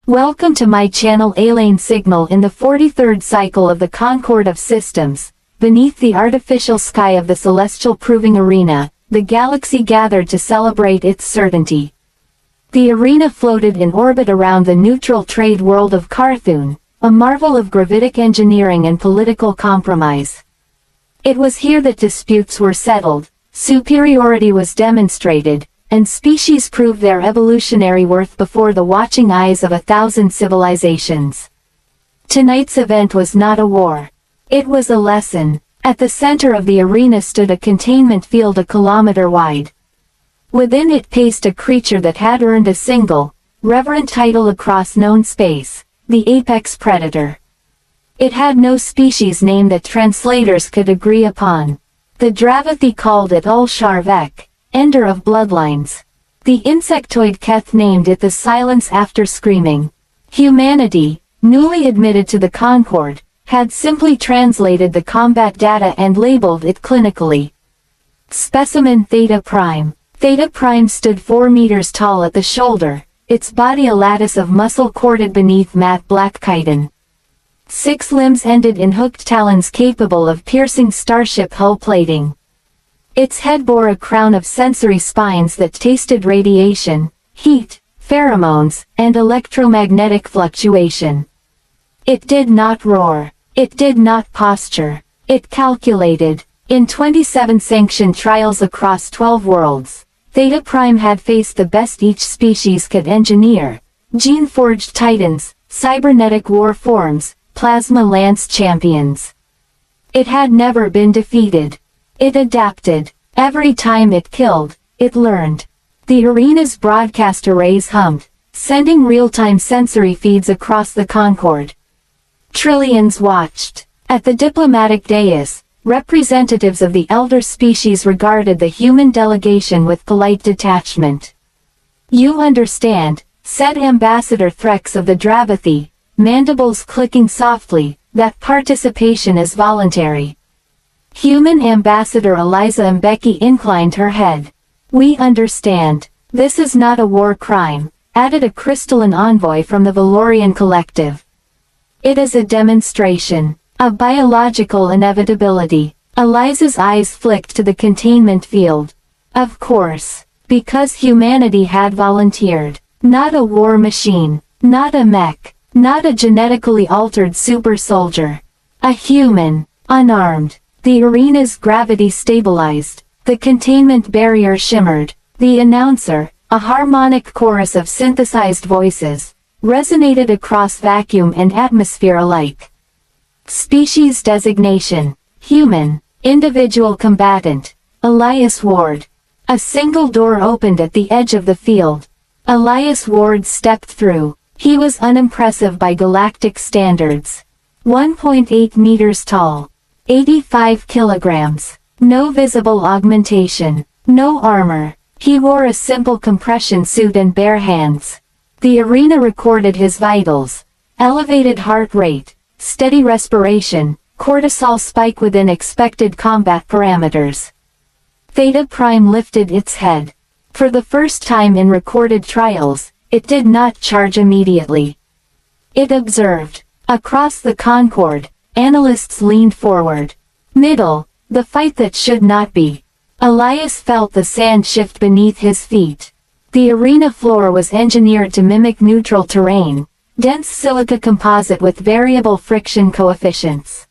Welcome to my channel Alien Signal. In the 43rd cycle of the Concord of Systems, beneath the artificial sky of the celestial proving arena, the galaxy gathered to celebrate its certainty. The arena floated in orbit around the neutral trade world of Carthun, a marvel of gravitic engineering and political compromise. It was here that disputes were settled, superiority was demonstrated, and species proved their evolutionary worth before the watching eyes of 1,000 civilizations. Tonight's event was not a war. It was a lesson. At the center of the arena stood a containment field a kilometer wide. Within it paced a creature that had earned a single, reverent title across known space, the apex predator. It had no species name that translators could agree upon. The Dravathi called it Ul-Sharvek, ender of bloodlines. The insectoid Keth named it the silence after screaming. Humanity, newly admitted to the Concord, had simply translated the combat data and labeled it clinically. Specimen Theta Prime. Theta Prime stood 4 meters tall at the shoulder, its body a lattice of muscle corded beneath matte black chitin. 6 limbs ended in hooked talons capable of piercing starship hull plating. Its head bore a crown of sensory spines that tasted radiation, heat, pheromones, and electromagnetic fluctuation. It did not roar. It did not posture. It calculated. In 27 sanctioned trials across 12 worlds, Theta Prime had faced the best each species could engineer: gene-forged titans, cybernetic war forms, plasma lance champions. It had never been defeated. It adapted. Every time it killed, it learned. The arena's broadcast arrays hummed, sending real-time sensory feeds across the Concord. Trillions watched. At the diplomatic dais, representatives of the elder species regarded the human delegation with polite detachment. "You understand," said Ambassador Threx of the Dravathi, mandibles clicking softly, "that participation is voluntary." Human Ambassador Eliza Mbeki inclined her head. "We understand. This is not a war crime," added a crystalline envoy from the Valorian collective. "It is a demonstration, a biological inevitability." Eliza's eyes flicked to the containment field. Of course, because humanity had volunteered. Not a war machine, not a mech, not a genetically altered super soldier. A human, unarmed. The arena's gravity stabilized. The containment barrier shimmered. The announcer, a harmonic chorus of synthesized voices, resonated across vacuum and atmosphere alike. Species designation: human. Individual combatant: Elias Ward. A single door opened at the edge of the field. Elias Ward stepped through. He was unimpressive by galactic standards. 1.8 meters tall. 85 kilograms. No visible augmentation. No armor. He wore a simple compression suit and bare hands. The arena recorded his vitals: elevated heart rate, steady respiration, cortisol spike within expected combat parameters. Theta Prime lifted its head. For the first time in recorded trials, it did not charge immediately. It observed. Across the Concord, analysts leaned forward. Middle, the fight that should not be. Elias felt the sand shift beneath his feet. The arena floor was engineered to mimic neutral terrain, dense silica composite with variable friction coefficients.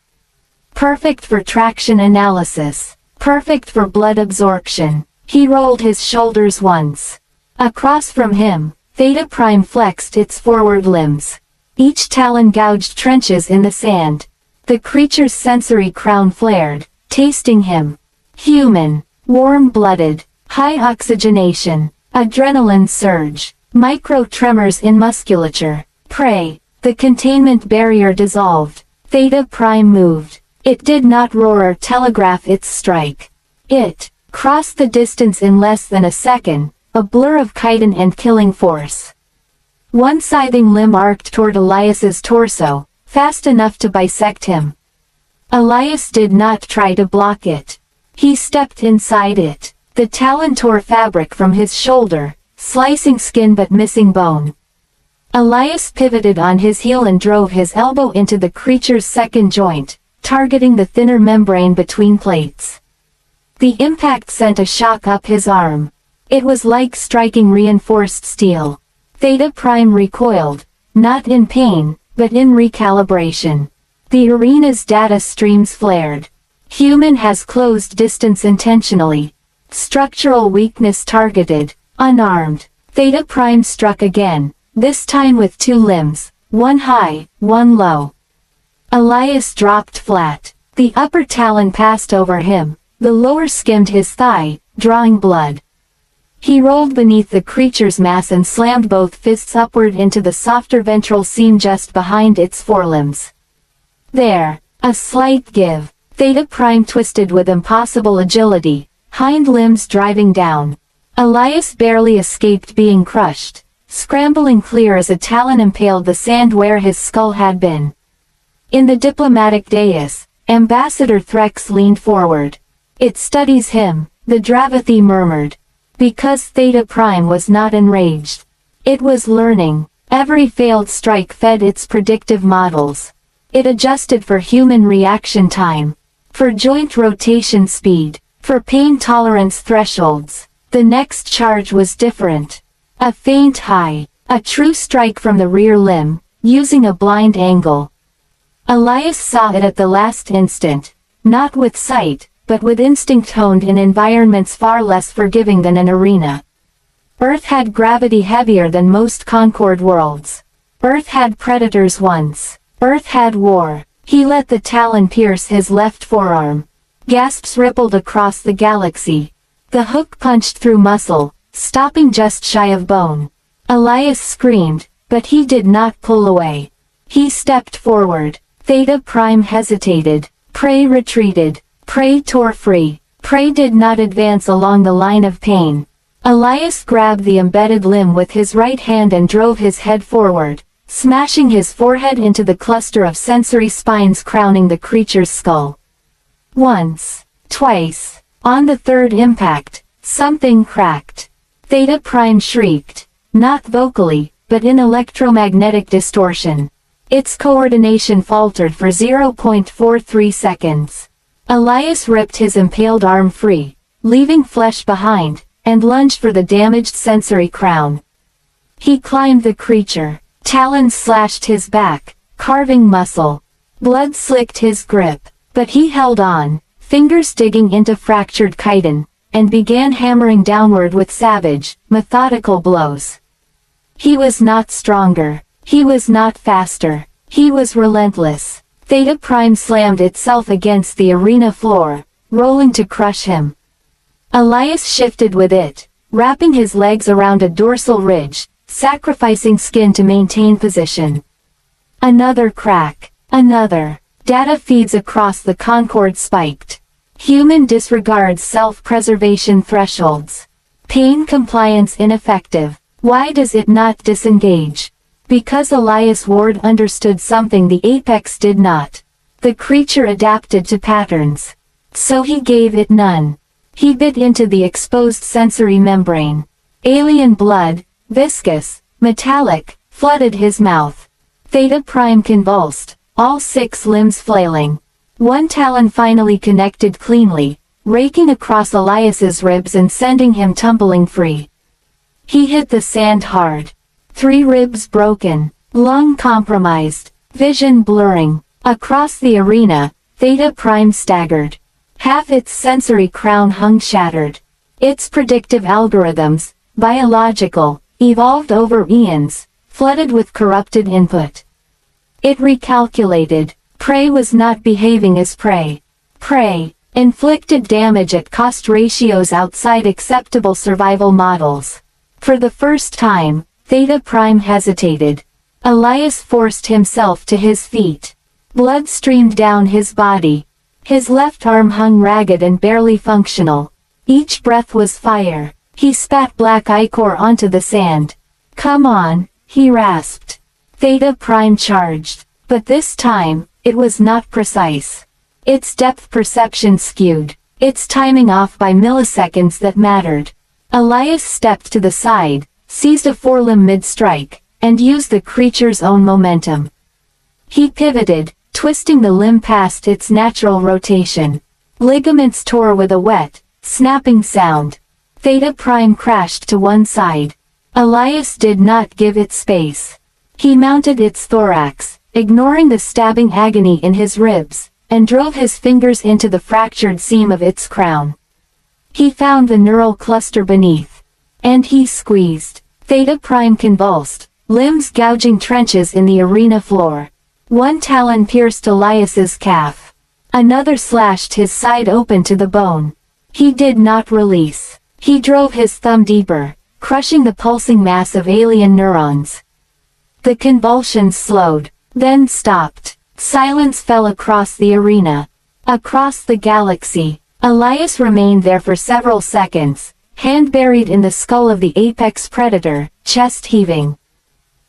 Perfect for traction analysis. Perfect for blood absorption. He rolled his shoulders once. Across from him, Theta Prime flexed its forward limbs. Each talon gouged trenches in the sand. The creature's sensory crown flared, tasting him. Human. Warm-blooded. High oxygenation. Adrenaline surge. Micro tremors in musculature. Prey. The containment barrier dissolved. Theta Prime moved. It did not roar or telegraph its strike. It crossed the distance in less than a second, a blur of chitin and killing force. One scything limb arced toward Elias's torso, fast enough to bisect him. Elias did not try to block it. He stepped inside it. The talon tore fabric from his shoulder, slicing skin but missing bone. Elias pivoted on his heel and drove his elbow into the creature's second joint, targeting the thinner membrane between plates. The impact sent a shock up his arm. It was like striking reinforced steel. Theta Prime recoiled, not in pain, but in recalibration. The arena's data streams flared. Human has closed distance intentionally. Structural weakness targeted. Unarmed. Theta Prime struck again, this time with two limbs, one high, one low. Elias dropped flat. The upper talon passed over him, the lower skimmed his thigh, drawing blood. He rolled beneath the creature's mass and slammed both fists upward into the softer ventral seam just behind its forelimbs. There, a slight give. Theta Prime twisted with impossible agility, hind limbs driving down. Elias barely escaped being crushed, scrambling clear as a talon impaled the sand where his skull had been. In the diplomatic dais, Ambassador Threx leaned forward. "It studies him," the Dravathi murmured. Because Theta Prime was not enraged. It was learning. Every failed strike fed its predictive models. It adjusted for human reaction time, for joint rotation speed, for pain tolerance thresholds. The next charge was different. A faint high, a true strike from the rear limb, using a blind angle. Elias saw it at the last instant, not with sight, but with instinct honed in environments far less forgiving than an arena. Earth had gravity heavier than most Concord worlds. Earth had predators once. Earth had war. He let the talon pierce his left forearm. Gasps rippled across the galaxy. The hook punched through muscle, stopping just shy of bone. Elias screamed, but he did not pull away. He stepped forward. Theta Prime hesitated. Prey retreated. Prey tore free. Prey did not advance along the line of pain. Elias grabbed the embedded limb with his right hand and drove his head forward, smashing his forehead into the cluster of sensory spines crowning the creature's skull. Once, twice, on the third impact, something cracked. Theta Prime shrieked, not vocally, but in electromagnetic distortion. Its coordination faltered for 0.43 seconds. Elias ripped his impaled arm free, leaving flesh behind, and lunged for the damaged sensory crown. He climbed the creature. Talons slashed his back, carving muscle. Blood slicked his grip, but he held on, fingers digging into fractured chitin, and began hammering downward with savage, methodical blows. He was not stronger. He was not faster. He was relentless. Theta Prime slammed itself against the arena floor, rolling to crush him. Elias shifted with it, wrapping his legs around a dorsal ridge, sacrificing skin to maintain position. Another crack. Another. Data feeds across the Concord spiked. Human disregards self-preservation thresholds. Pain compliance ineffective. Why does it not disengage? Because Elias Ward understood something the apex did not. The creature adapted to patterns. So he gave it none. He bit into the exposed sensory membrane. Alien blood, viscous, metallic, flooded his mouth. Theta Prime convulsed, all 6 limbs flailing. One talon finally connected cleanly, raking across Elias's ribs and sending him tumbling free. He hit the sand hard. 3 ribs broken, lung compromised, vision blurring. Across the arena, Theta Prime staggered. Half its sensory crown hung shattered. Its predictive algorithms, biological, evolved over eons, flooded with corrupted input. It recalculated. Prey was not behaving as prey. Prey inflicted damage at cost ratios outside acceptable survival models. For the first time, Theta Prime hesitated. Elias forced himself to his feet. Blood streamed down his body. His left arm hung ragged and barely functional. Each breath was fire. He spat black ichor onto the sand. "Come on," he rasped. Theta Prime charged. But this time, it was not precise. Its depth perception skewed. Its timing off by milliseconds that mattered. Elias stepped to the side, seized a forelimb mid-strike, and use the creature's own momentum. He pivoted, twisting the limb past its natural rotation. Ligaments tore with a wet, snapping sound. Theta Prime crashed to one side. Elias did not give it space. He mounted its thorax, ignoring the stabbing agony in his ribs, and drove his fingers into the fractured seam of its crown. He found the neural cluster beneath. And he squeezed. Theta Prime convulsed, limbs gouging trenches in the arena floor. One talon pierced Elias's calf. Another slashed his side open to the bone. He did not release. He drove his thumb deeper, crushing the pulsing mass of alien neurons. The convulsions slowed, then stopped. Silence fell across the arena. Across the galaxy, Elias remained there for several seconds, hand buried in the skull of the apex predator, chest heaving.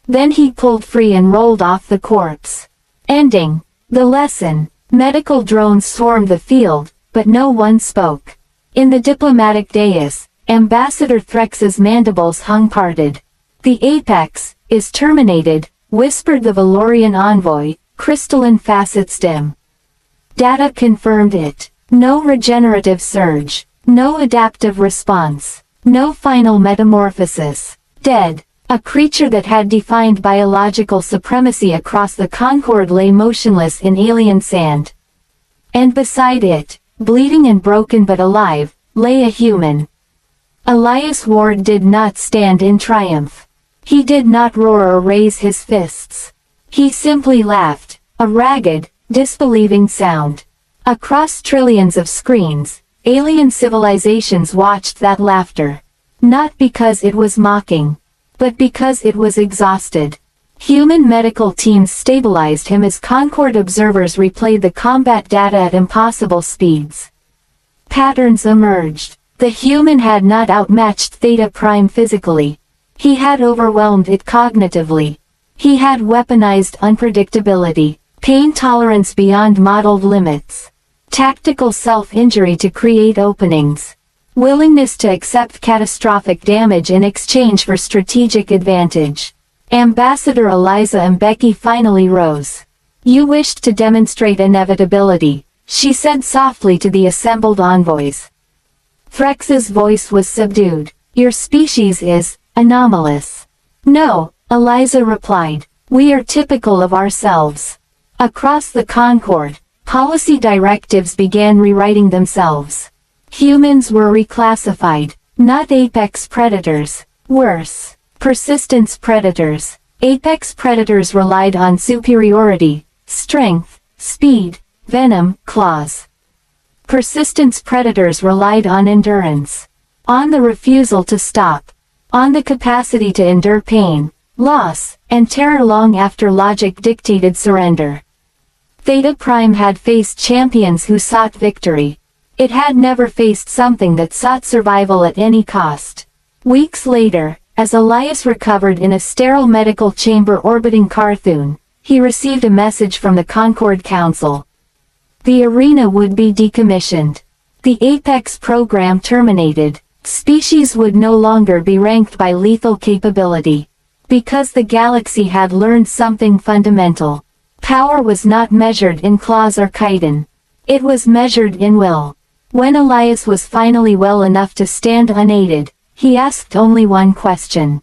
Then he pulled free and rolled off the corpse. Ending the lesson. Medical drones swarmed the field, but no one spoke. In the diplomatic dais, Ambassador Threx's mandibles hung parted. The apex is terminated, whispered the Valorian envoy, crystalline facets dim. Data confirmed it. No regenerative surge. No adaptive response. No final metamorphosis. Dead. A creature that had defined biological supremacy across the Concord lay motionless in alien sand. And beside it, bleeding and broken but alive, lay a human. Elias Ward did not stand in triumph. He did not roar or raise his fists. He simply laughed, a ragged, disbelieving sound. Across trillions of screens, alien civilizations watched that laughter. Not because it was mocking, but because it was exhausted. Human medical teams stabilized him as Concord observers replayed the combat data at impossible speeds. Patterns emerged. The human had not outmatched Theta Prime physically. He had overwhelmed it cognitively. He had weaponized unpredictability, pain tolerance beyond modeled limits, tactical self-injury to create openings, willingness to accept catastrophic damage in exchange for strategic advantage. Ambassador Eliza Mbeki finally rose. You wished to demonstrate inevitability, she said softly to the assembled envoys. Threx's voice was subdued. Your species is anomalous. No, Eliza replied. We are typical of ourselves. Across the Concord, policy directives began rewriting themselves. Humans were reclassified, not apex predators. Worse, persistence predators. Apex predators relied on superiority, strength, speed, venom, claws. Persistence predators relied on endurance. On the refusal to stop. On the capacity to endure pain, loss, and terror long after logic dictated surrender. Theta Prime had faced champions who sought victory. It had never faced something that sought survival at any cost. Weeks later, as Elias recovered in a sterile medical chamber orbiting Carthun, he received a message from the Concord Council. The arena would be decommissioned. The Apex program terminated. Species would no longer be ranked by lethal capability. Because the galaxy had learned something fundamental. Power was not measured in claws or chitin. It was measured in will. When Elias was finally well enough to stand unaided, he asked only one question.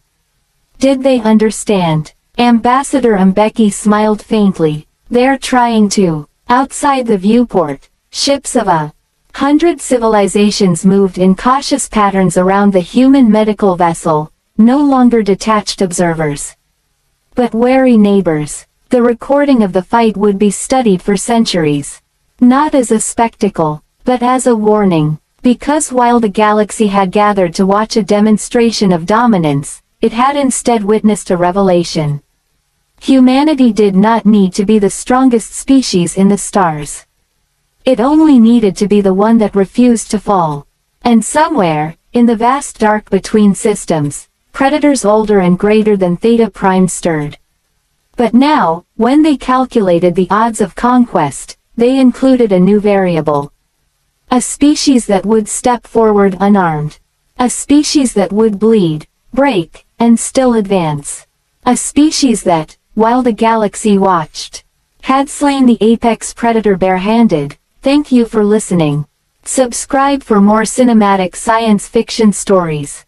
Did they understand? Ambassador Mbeki smiled faintly. They're trying to. Outside the viewport, ships of 100 civilizations moved in cautious patterns around the human medical vessel, no longer detached observers. But wary neighbors. The recording of the fight would be studied for centuries. Not as a spectacle, but as a warning. Because while the galaxy had gathered to watch a demonstration of dominance, it had instead witnessed a revelation. Humanity did not need to be the strongest species in the stars. It only needed to be the one that refused to fall. And somewhere, in the vast dark between systems, predators older and greater than Theta Prime stirred. But now, when they calculated the odds of conquest, they included a new variable. A species that would step forward unarmed. A species that would bleed, break, and still advance. A species that, while the galaxy watched, had slain the apex predator barehanded. Thank you for listening. Subscribe for more cinematic science fiction stories.